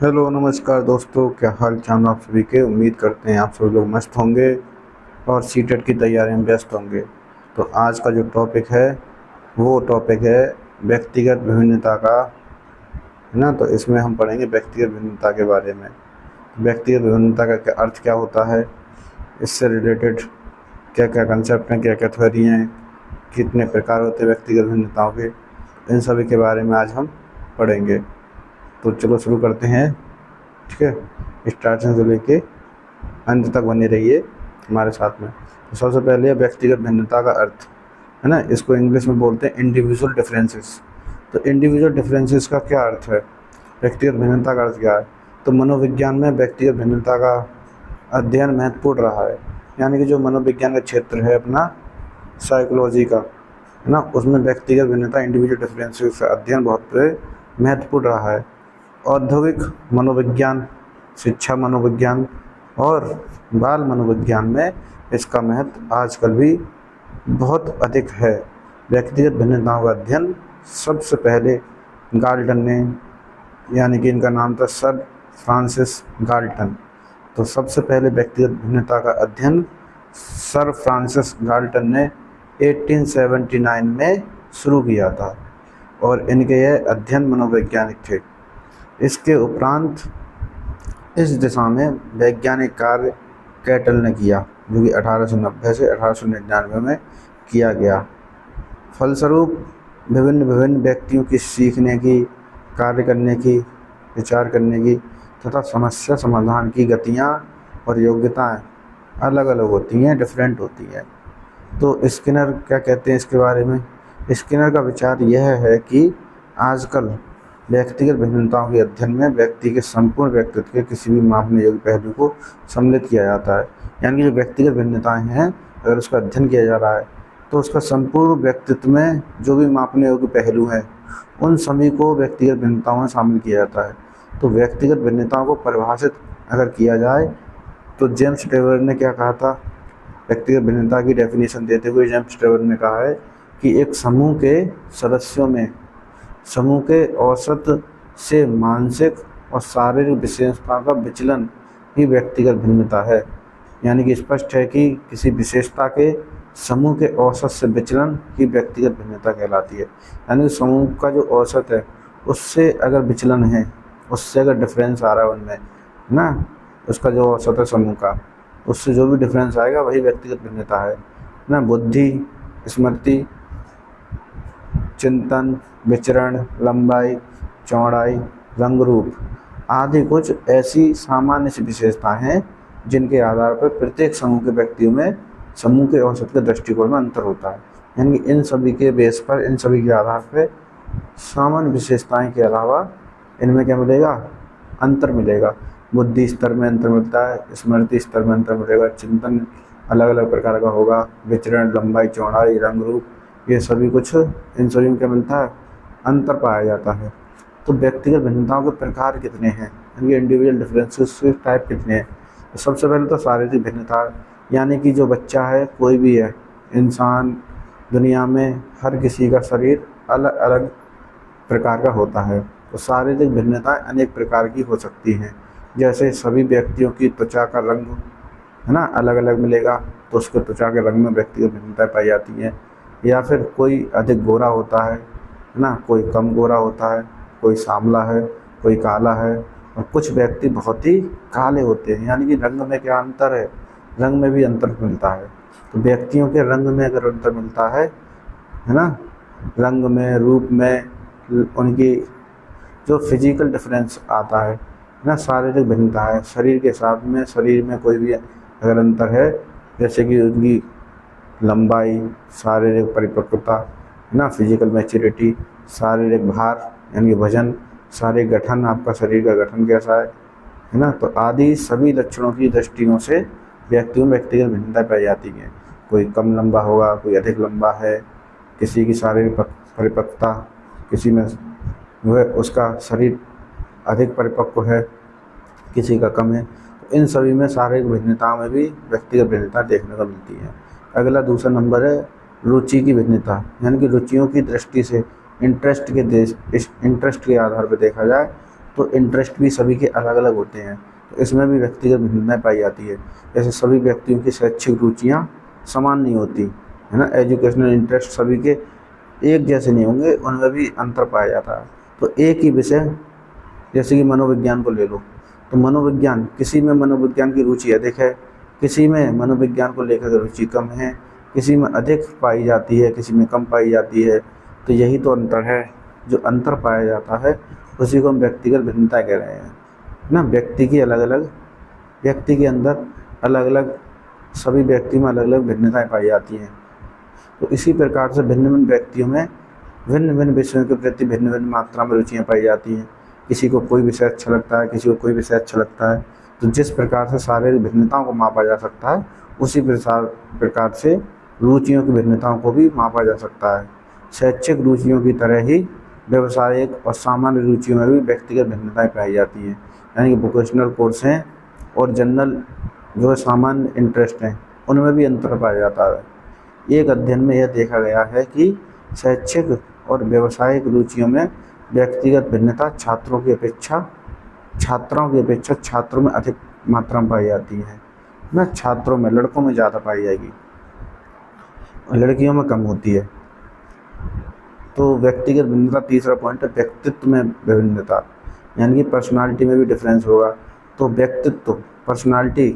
Hello नमस्कार दोस्तों, क्या हाल चाल आप सभी के। उम्मीद करते हैं आप सभी लोग मस्त होंगे और सीटेट की तैयारी में व्यस्त होंगे। तो आज का जो टॉपिक है वो टॉपिक है व्यक्तिगत विभिन्नता का, है ना। तो इसमें हम पढ़ेंगे व्यक्तिगत विभिन्नता के बारे में। व्यक्तिगत विभिन्नता का क्या अर्थ क्या होता है, इससे रिलेटेड क्या क्या कंसेप्ट हैं, क्या क्या थ्योरी हैं, कितने प्रकार होते हैं व्यक्तिगत भिन्नताओं के, इन सभी के बारे में आज हम पढ़ेंगे। तो चलो शुरू करते हैं। ठीक है, स्टार्टिंग से लेके अंत तक बने रहिए हमारे साथ में। तो सबसे पहले व्यक्तिगत भिन्नता का अर्थ, है ना, इसको इंग्लिश में बोलते हैं इंडिविजुअल डिफरेंसेस। तो इंडिविजुअल डिफरेंसेस का क्या अर्थ है, व्यक्तिगत भिन्नता का अर्थ क्या है। तो मनोविज्ञान में व्यक्तिगत भिन्नता का अध्ययन महत्वपूर्ण रहा है। यानी कि जो मनोविज्ञान का क्षेत्र है अपना, साइकोलॉजी का, है ना, उसमें व्यक्तिगत भिन्नता इंडिविजुअल डिफरेंसेस का अध्ययन बहुत महत्वपूर्ण रहा है। औद्योगिक मनोविज्ञान, शिक्षा मनोविज्ञान और बाल मनोविज्ञान में इसका महत्व आजकल भी बहुत अधिक है। व्यक्तिगत भिन्नताओं का अध्ययन सबसे पहले गाल्टन ने, यानी कि इनका नाम था सर फ्रांसिस गाल्टन। तो सबसे पहले व्यक्तिगत भिन्नता का अध्ययन सर फ्रांसिस गाल्टन ने 1879 में शुरू किया था और इनके यह अध्ययन मनोवैज्ञानिक थे। इसके उपरांत इस दिशा में वैज्ञानिक कार्य कैटल ने किया, जो कि 1890 से 1899 में किया गया। फलस्वरूप विभिन्न व्यक्तियों की सीखने की, कार्य करने की, विचार करने की तथा समस्या समाधान की गतियाँ और योग्यताएं अलग अलग होती हैं, डिफरेंट होती हैं। तो स्किनर क्या कहते हैं इसके बारे में। स्किनर का विचार यह है कि आजकल व्यक्तिगत भिन्नताओं के अध्ययन में व्यक्ति के संपूर्ण व्यक्तित्व के किसी भी मापने योग्य पहलू को सम्मिलित किया जाता है। यानी कि जो व्यक्तिगत भिन्नताएं हैं, अगर उसका अध्ययन किया जा रहा है तो उसका संपूर्ण व्यक्तित्व में जो भी मापने योग्य पहलू हैं उन सभी को व्यक्तिगत भिन्नताओं में शामिल किया जाता है। तो व्यक्तिगत भिन्नताओं को परिभाषित अगर किया जाए तो जेम्स टेलर ने क्या कहा था, व्यक्तिगत भिन्नता की डेफिनेशन देते हुए जेम्स टेलर ने कहा है कि एक समूह के सदस्यों में समूह के औसत से मानसिक और शारीरिक विशेषता का विचलन ही व्यक्तिगत भिन्नता है। यानी कि स्पष्ट है कि किसी विशेषता के समूह के औसत से विचलन ही व्यक्तिगत भिन्नता कहलाती है। यानी कि समूह का जो औसत है उससे अगर विचलन है, उससे अगर डिफरेंस आ रहा है उनमें ना, उसका जो औसत है समूह का, उससे जो भी डिफरेंस आएगा वही व्यक्तिगत भिन्नता है ना। बुद्धि, स्मृति, चिंतन, विचरण, लंबाई, चौड़ाई, रंग रूप आदि कुछ ऐसी सामान्य सी विशेषताएं हैं जिनके आधार पर प्रत्येक समूह के व्यक्तियों में समूह के औसत के दृष्टिकोण में अंतर होता है। यानी कि इन सभी के बेस पर, इन सभी के आधार पर सामान्य विशेषताएं के अलावा इनमें क्या मिलेगा, अंतर मिलेगा। बुद्धि स्तर में अंतर मिलता है, स्मृति स्तर में अंतर मिलेगा, चिंतन अलग अलग प्रकार का होगा, विचरण, लंबाई, चौड़ाई, रंग रूप, ये सभी कुछ, इन सभी में क्या मिलता है, अंतर पाया जाता है। तो व्यक्तिगत भिन्नताओं के प्रकार कितने हैं, इनके इंडिविजुअल डिफरेंसेस के टाइप कितने हैं। तो सबसे पहले तो शारीरिक भिन्नता, यानी कि जो बच्चा है, कोई भी है इंसान, दुनिया में हर किसी का शरीर अलग अलग प्रकार का होता है। तो शारीरिक भिन्नताएं अनेक प्रकार की हो सकती हैं। जैसे सभी व्यक्तियों की त्वचा का रंग, है ना, अलग अलग मिलेगा, तो उसके त्वचा के रंग में व्यक्तिगत भिन्नताएं पाई जाती हैं। या फिर कोई अधिक गोरा होता है ना, कोई कम गोरा होता है, कोई सांवला है, कोई काला है, और कुछ व्यक्ति बहुत ही काले होते हैं। यानी कि रंग में क्या अंतर है, रंग में भी अंतर मिलता है। तो व्यक्तियों के रंग में अगर अंतर मिलता है ना, रंग में, रूप में, उनकी जो फिजिकल डिफरेंस आता है ना, शारीरिक भिन्नता है, शरीर के साथ में, शरीर में कोई भी अगर अंतर है, जैसे कि उनकी लंबाई, शारीरिक परिपक्वता, है ना, फिजिकल मैच्योरिटी, शारीरिक भार यानी वजन, शारीरिक गठन, आपका शरीर का गठन कैसा है ना, तो आदि सभी लक्षणों की दृष्टियों से व्यक्तियों में व्यक्तिगत भिन्नता पाई जाती है। कोई कम लंबा होगा, कोई अधिक लंबा है, किसी की शारीरिक परिपक्वता, किसी में जो है उसका शरीर अधिक परिपक्व है, किसी का कम है। तो इन सभी में शारीरिक भिन्नताओं में भी व्यक्तिगत भिन्नता देखने को मिलती है। अगला दूसरा नंबर है रुचि की भिन्नता, यानी कि रुचियों की दृष्टि से इंटरेस्ट के आधार पर देखा जाए तो इंटरेस्ट भी सभी के अलग अलग होते हैं, तो इसमें भी व्यक्तिगत भिन्नताएं पाई जाती है। जैसे सभी व्यक्तियों की शैक्षिक रुचियाँ समान नहीं होती है ना, एजुकेशनल इंटरेस्ट सभी के एक जैसे नहीं होंगे, उनमें भी अंतर पाया जाता है। तो एक ही विषय, जैसे कि मनोविज्ञान को ले लो, तो मनोविज्ञान, किसी में मनोविज्ञान की रुचि अधिक है, किसी में मनोविज्ञान को लेकर रुचि कम है, किसी में अधिक पाई जाती है, किसी में कम पाई जाती है। तो यही तो अंतर है, जो अंतर पाया जाता है उसी को हम व्यक्तिगत भिन्नता कह रहे हैं ना। व्यक्ति की अलग अलग, व्यक्ति के अंदर अलग अलग, सभी व्यक्ति में अलग अलग भिन्नताएं पाई जाती हैं। तो इसी प्रकार से भिन्न भिन्न व्यक्तियों में भिन्न भिन्न विषयों के प्रति भिन्न भिन्न मात्रा में रुचियाँ पाई जाती हैं। किसी को कोई विषय अच्छा लगता है, किसी को कोई विषय अच्छा लगता है। तो जिस प्रकार से शारीरिक भिन्नताओं को मापा जा सकता है, उसी प्रकार से रुचियों की भिन्नताओं को भी मापा जा सकता है। शैक्षिक रुचियों की तरह ही व्यावसायिक और सामान्य रुचियों में भी व्यक्तिगत भिन्नताएं पाई जाती हैं। यानी कि वोकेशनल कोर्स हैं और जनरल जो सामान्य इंटरेस्ट हैं, उनमें भी अंतर पाया जाता है। एक अध्ययन में यह देखा गया है कि शैक्षिक और व्यावसायिक रुचियों में व्यक्तिगत भिन्नता छात्रों की अपेक्षा छात्रों में अधिक मात्रा में पाई जाती है ना। छात्रों में, लड़कों में ज़्यादा पाई जाएगी और लड़कियों में कम होती है। तो व्यक्तिगत भिन्नता, तीसरा पॉइंट है व्यक्तित्व में विभिन्नता, यानी कि पर्सनालिटी में भी डिफरेंस होगा। तो व्यक्तित्व, पर्सनालिटी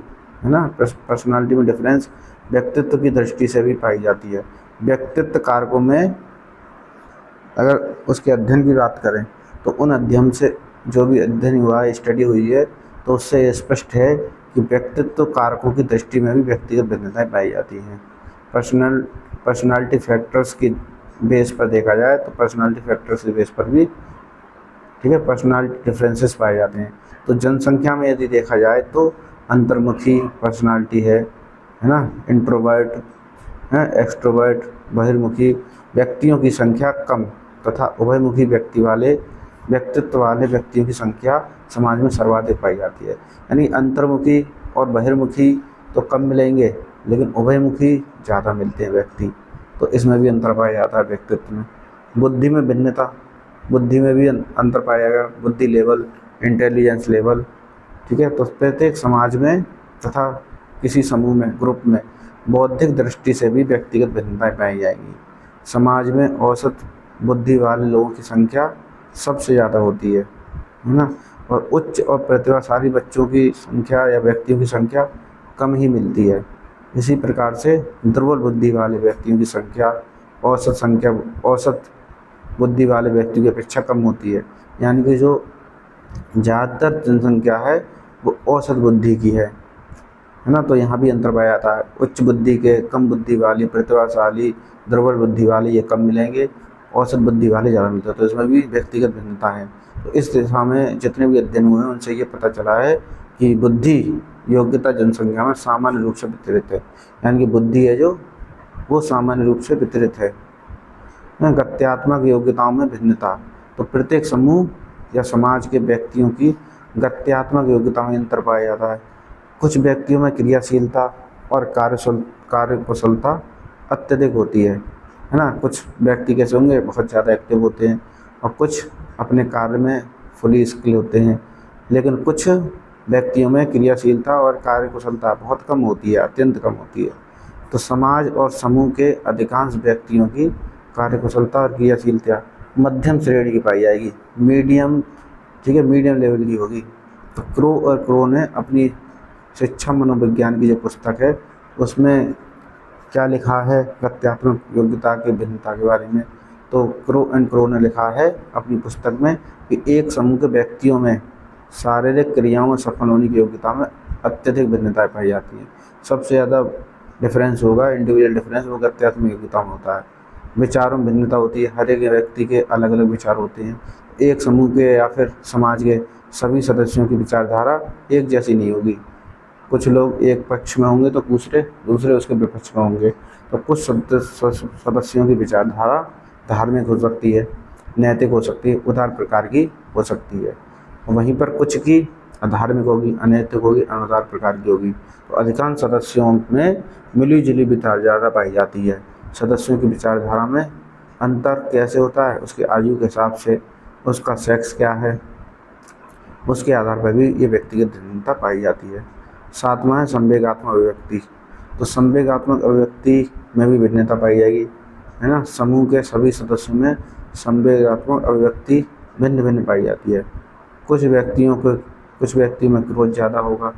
है ना, पर्सनालिटी में डिफरेंस व्यक्तित्व की दृष्टि से भी पाई जाती है। व्यक्तित्व कारकों में अगर उसके अध्ययन की बात करें, तो उन अध्ययन से जो भी अध्ययन हुआ है, स्टडी हुई है, तो उससे स्पष्ट है कि व्यक्तित्व कारकों की दृष्टि में भी व्यक्तिगत भिन्नताएं पाई जाती हैं। पर्सनालिटी फैक्टर्स की बेस पर देखा जाए तो पर्सनालिटी फैक्टर्स के बेस पर भी, ठीक है, पर्सनालिटी डिफरेंसेस पाए जाते हैं। तो जनसंख्या में यदि देखा जाए तो अंतर्मुखी पर्सनालिटी है ना, इंट्रोवर्ट है, एक्सट्रोवर्ट, बहिर्मुखी व्यक्तियों की संख्या कम तथा उभयमुखी व्यक्तित्व वाले व्यक्तियों की संख्या समाज में सर्वाधिक पाई जाती है। यानी अंतर्मुखी और बहिर्मुखी तो कम मिलेंगे, लेकिन उभयमुखी ज़्यादा मिलते हैं व्यक्ति। तो इसमें भी अंतर पाया जाता है व्यक्तित्व में। बुद्धि में भिन्नता, बुद्धि में भी अंतर पाया गया, बुद्धि लेवल, इंटेलिजेंस लेवल, ठीक है। तो प्रत्येक समाज में तथा किसी समूह में, ग्रुप में बौद्धिक दृष्टि से भी व्यक्तिगत भिन्नताएं पाई जाएंगी। समाज में औसत बुद्धि वाले लोगों की संख्या सबसे ज़्यादा होती है ना, और उच्च और प्रतिभाशाली बच्चों की संख्या या व्यक्तियों की संख्या कम ही मिलती है। इसी प्रकार से दुर्बल बुद्धि वाले व्यक्तियों की संख्या औसत बुद्धि वाले व्यक्तियों की अपेक्षा कम होती है। यानी कि जो ज़्यादातर जनसंख्या है वो औसत बुद्धि की है ना। तो यहाँ भी अंतर पाया जाता है। उच्च बुद्धि के कम बुद्धि वाली, प्रतिभाशाली, दुर्बल बुद्धि वाले ये कम मिलेंगे, औसत बुद्धि वाले ज़्यादा मिलते हैं। तो इसमें भी व्यक्तिगत भिन्नता है। तो इस दिशा में जितने भी अध्ययन हुए हैं उनसे ये पता चला है कि बुद्धि योग्यता जनसंख्या में सामान्य रूप से वितरित है। यानी कि बुद्धि है जो वो सामान्य रूप से वितरित है। गत्यात्मक योग्यताओं में भिन्नता, तो प्रत्येक समूह या समाज के व्यक्तियों की गत्यात्मक योग्यताओं में अंतर पाया जाता है। कुछ व्यक्तियों में क्रियाशीलता और कार्यकुशलता अत्यधिक होती है ना। कुछ व्यक्ति कैसे होंगे, बहुत ज़्यादा एक्टिव होते हैं, और कुछ अपने कार्य में फुली स्किल होते हैं। लेकिन कुछ व्यक्तियों में क्रियाशीलता और कार्यकुशलता बहुत कम होती है, अत्यंत कम होती है। तो समाज और समूह के अधिकांश व्यक्तियों की कार्यकुशलता और क्रियाशीलता मध्यम श्रेणी की पाई जाएगी, मीडियम, ठीक है, मीडियम लेवल की होगी। तो क्रो ने अपनी शिक्षा मनोविज्ञान की जो पुस्तक है उसमें क्या लिखा है गत्यात्मक योग्यता की भिन्नता के बारे में। तो क्रो ने लिखा है अपनी पुस्तक में कि एक समूह के व्यक्तियों में शारीरिक क्रियाओं में सफल होने की योग्यता में अत्यधिक भिन्नताएं पाई जाती हैं। सबसे ज़्यादा डिफरेंस होगा, इंडिविजुअल डिफरेंस वो गत्यात्मक योग्यता में होता है। विचारों में भिन्नता होती है, हर एक व्यक्ति के अलग अलग विचार होते हैं। एक समूह के या फिर समाज के सभी सदस्यों की विचारधारा एक जैसी नहीं होगी। कुछ लोग एक पक्ष में होंगे तो दूसरे उसके विपक्ष में होंगे। तो कुछ सदस्यों की विचारधारा धार्मिक हो सकती है, नैतिक हो सकती है, उदार प्रकार की हो सकती है। वहीं पर कुछ की अधार्मिक होगी, अनैतिक होगी, अनुदार प्रकार की होगी। तो अधिकांश सदस्यों में मिली जुली विचारधारा पाई जाती है। सदस्यों की विचारधारा में अंतर कैसे होता है, उसकी आयु के हिसाब से, उसका सेक्स क्या है, उसके आधार पर भी ये व्यक्तिगत भिन्नता पाई जाती है। सातवां है संवेगात्मक अभिव्यक्ति। तो संवेगात्मक अभिव्यक्ति में भी भिन्नता पाई जाएगी, है ना। समूह के सभी सदस्यों में संवेगात्मक अभिव्यक्ति भिन्न भिन्न पाई जाती है। कुछ व्यक्तियों में क्रोध ज़्यादा होगा,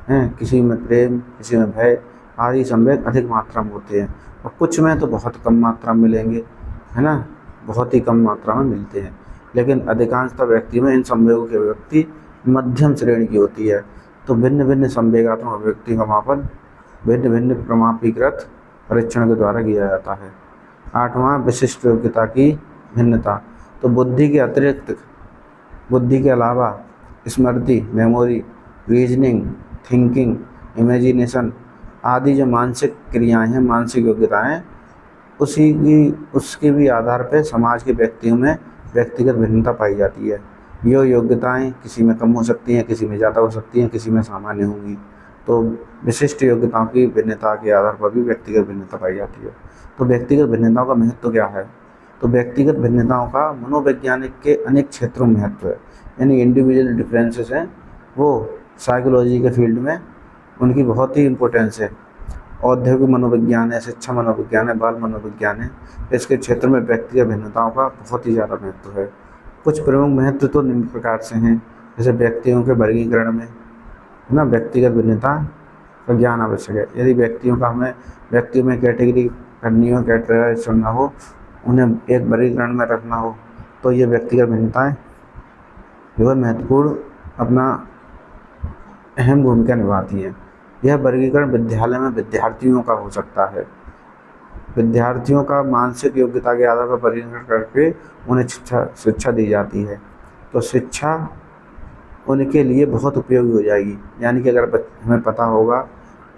हैं, किसी में प्रेम, किसी में भय आदि संवेग अधिक मात्रा में होते हैं, और कुछ में तो बहुत कम मात्रा में मिलेंगे, है ना, बहुत ही कम मात्रा में मिलते हैं। लेकिन अधिकांशतः व्यक्तियों में इन संवेगों की अभिव्यक्ति मध्यम श्रेणी की होती है। तो भिन्न भिन्न संवेगात्मक अभिव्यक्ति का मापन भिन्न भिन्न प्रमापीकृत परीक्षण के द्वारा किया जाता है। आठवां विशिष्ट योग्यता की भिन्नता। तो बुद्धि के अलावा स्मृति, मेमोरी, रीजनिंग, थिंकिंग, इमेजिनेशन आदि जो मानसिक क्रियाएं हैं, मानसिक योग्यताएं, उसके भी आधार पर समाज के व्यक्तियों में व्यक्तिगत भिन्नता पाई जाती है। ये योग्यताएं किसी में कम हो सकती हैं, किसी में ज़्यादा हो सकती हैं, किसी में सामान्य होंगी। तो विशिष्ट योग्यताओं की भिन्नता के आधार पर भी व्यक्तिगत भिन्नता पाई जाती है। तो व्यक्तिगत भिन्नताओं का महत्व क्या है? तो व्यक्तिगत भिन्नताओं का मनोवैज्ञानिक के अनेक क्षेत्रों में महत्व है। यानी इंडिविजुअल डिफरेंसेस हैं, वो साइकोलॉजी के फील्ड में उनकी बहुत ही इम्पोर्टेंस है। औद्योगिक मनोविज्ञान है, शिक्षा मनोविज्ञान है, बाल मनोविज्ञान है, इसके क्षेत्र में व्यक्तिगत भिन्नताओं का बहुत ही ज़्यादा महत्व है। कुछ प्रमुख महत्व तो निम्न प्रकार से हैं, जैसे व्यक्तियों के वर्गीकरण में, है ना, व्यक्तिगत भिन्नता का ज्ञान आवश्यक है। यदि व्यक्तियों में कैटेगरी करनी हो, कैटेगराइज करना हो, उन्हें एक वर्गीकरण में रखना हो, तो ये व्यक्तिगत भिन्नताएं जो है महत्वपूर्ण अपना अहम भूमिका निभाती हैं। यह वर्गीकरण विद्यालय में विद्यार्थियों का हो सकता है। विद्यार्थियों का मानसिक योग्यता के आधार पर वर्गीकरण करके उन्हें शिक्षा दी जाती है। तो शिक्षा उनके लिए बहुत उपयोगी हो जाएगी। यानी कि अगर हमें पता होगा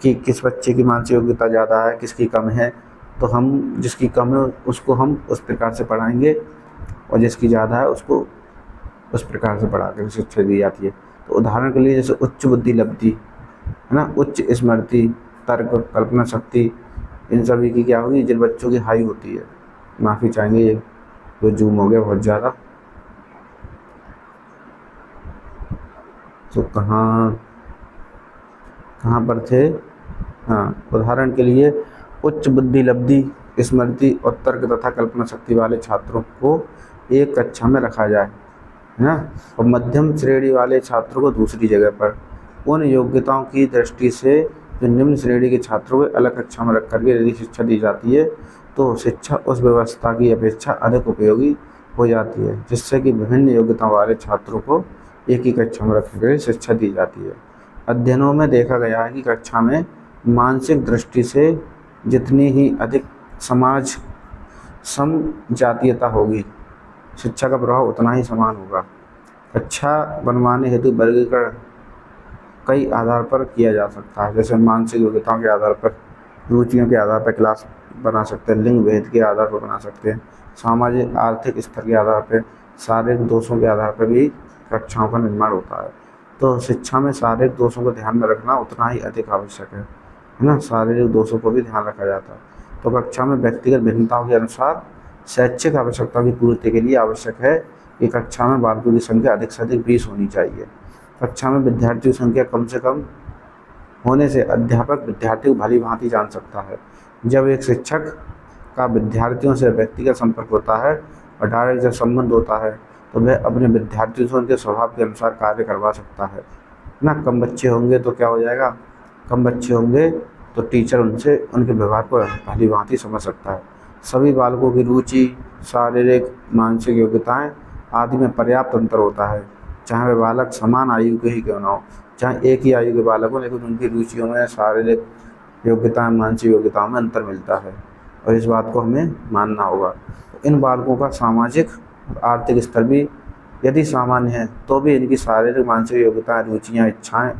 कि किस बच्चे की मानसिक योग्यता ज़्यादा है, किसकी कम है, तो हम जिसकी कम है उसको हम उस प्रकार से पढ़ाएंगे, और जिसकी ज़्यादा है उसको उस प्रकार से पढ़ा कर शिक्षा दी जाती है। तो उदाहरण के लिए जैसे उच्च बुद्धि लब्धि, है ना, उच्च स्मृति, तर्क, कल्पना शक्ति, इन सभी की क्या होगी? जिन बच्चों की हाई होती है, माफ़ी चाहेंगे, ये तो जूम हो गया बहुत ज़्यादा। तो कहाँ पर थे? हाँ, उदाहरण के लिए उच्च बुद्धि लब्धि, स्मृति और तर्क तथा कल्पना शक्ति वाले छात्रों को एक कक्षा में रखा जाए, है ना, और मध्यम श्रेणी वाले छात्रों को दूसरी जगह पर। उन योग्यताओं की दृष्टि से जो निम्न श्रेणी के छात्रों को अलग कक्षा में रख करके यदि शिक्षा दी जाती है, तो शिक्षा उस व्यवस्था की अपेक्षा अधिक उपयोगी हो जाती है, जिससे कि विभिन्न योग्यताओं वाले छात्रों को एक ही कक्षा में रख कर शिक्षा दी जाती है। अध्ययनों में देखा गया है कि कक्षा में मानसिक दृष्टि से जितनी ही अधिक समाज समजातीयता होगी, शिक्षा का प्रभाव उतना ही समान होगा। कक्षा बनवाने हेतु वर्गीकरण कई आधार पर किया जा सकता है, जैसे मानसिक योग्यताओं के आधार पर, रुचियों के आधार पर क्लास बना सकते हैं, लिंग भेद के आधार पर बना सकते हैं, सामाजिक आर्थिक स्तर के आधार पर, शारीरिक दोषों के आधार पर भी कक्षाओं का निर्माण होता है। तो शिक्षा में शारीरिक दोषों को ध्यान में रखना उतना ही अधिक आवश्यक है ना, शारीरिक दोषों को भी ध्यान रखा जाता है। तो कक्षा में व्यक्तिगत भिन्नताओं के अनुसार शैक्षिक आवश्यकताओं की पूर्ति के लिए आवश्यक है कि कक्षा में बालकों की संख्या अधिक से अधिक 20 होनी चाहिए। कक्षा में विद्यार्थियों की संख्या कम से कम होने से अध्यापक विद्यार्थी को भली भांति जान सकता है। जब एक शिक्षक का विद्यार्थियों से व्यक्तिगत संपर्क होता है और डायरेक्ट जब संबंध होता है, तो वह अपने विद्यार्थियों से उनके स्वभाव के अनुसार कार्य करवा सकता है ना। कम बच्चे होंगे तो क्या हो जाएगा? कम बच्चे होंगे तो टीचर उनसे उनके व्यवहार को भली भांति समझ सकता है। सभी बालकों की रुचि, शारीरिक, मानसिक योग्यताएं आदि में पर्याप्त अंतर होता है, चाहे वे बालक समान आयु के ही क्यों ना हो, चाहे एक ही आयु के बालक हो, लेकिन उनकी रुचियों में, शारीरिक योग्यताएं, मानसिक योग्यताओं में अंतर मिलता है, और इस बात को हमें मानना होगा। इन बालकों का सामाजिक और आर्थिक स्तर भी यदि सामान्य है, तो भी इनकी शारीरिक, मानसिक योग्यताएं, रुचियाँ, इच्छाएँ,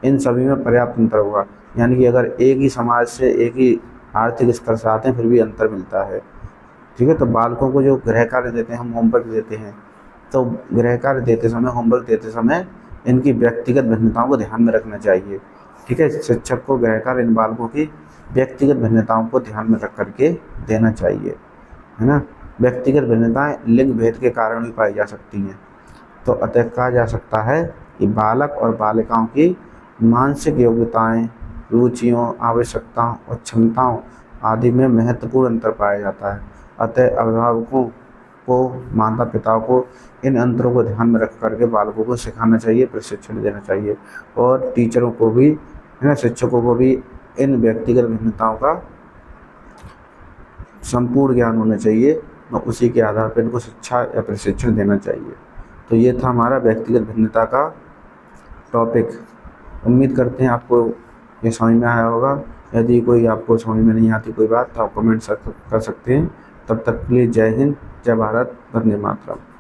इन सभी में पर्याप्त अंतर होगा। यानी कि अगर एक ही समाज से, एक ही आर्थिक स्तर से आते हैं, फिर भी अंतर मिलता है। ठीक है, तो बालकों को जो गृह कार्य देते हैं, हम होमवर्क देते हैं, तो गृह कार्य देते समय, होमवर्क देते समय इनकी व्यक्तिगत भिन्नताओं को ध्यान में रखना चाहिए। ठीक है, शिक्षक को गृह कार्य इन बालकों की व्यक्तिगत भिन्नताओं को ध्यान में रख करके देना चाहिए, है ना। व्यक्तिगत भिन्नताएं लिंग भेद के कारण भी पाई जा सकती हैं। तो अतः कहा जा सकता है कि बालक और बालिकाओं की मानसिक योग्यताएं, रुचियों, आवश्यकताओं और क्षमताओं आदि में महत्वपूर्ण अंतर पाया जाता है। अतः अभिभावकों को, माता पिताओं को इन अंतरों को ध्यान में रख करके बालकों को सिखाना चाहिए, प्रशिक्षण देना चाहिए और टीचरों को भी, है ना, शिक्षकों को भी इन व्यक्तिगत भिन्नताओं का संपूर्ण ज्ञान होना चाहिए और उसी के आधार पर इनको शिक्षा या प्रशिक्षण देना चाहिए। तो ये था हमारा व्यक्तिगत भिन्नता का टॉपिक। उम्मीद करते हैं आपको ये समझ में आया होगा। यदि कोई आपको समझ में नहीं आती कोई बात तो आप कमेंट कर सकते हैं। तब तक के लिए जय हिंद, जय भारत, वंदे मातरम।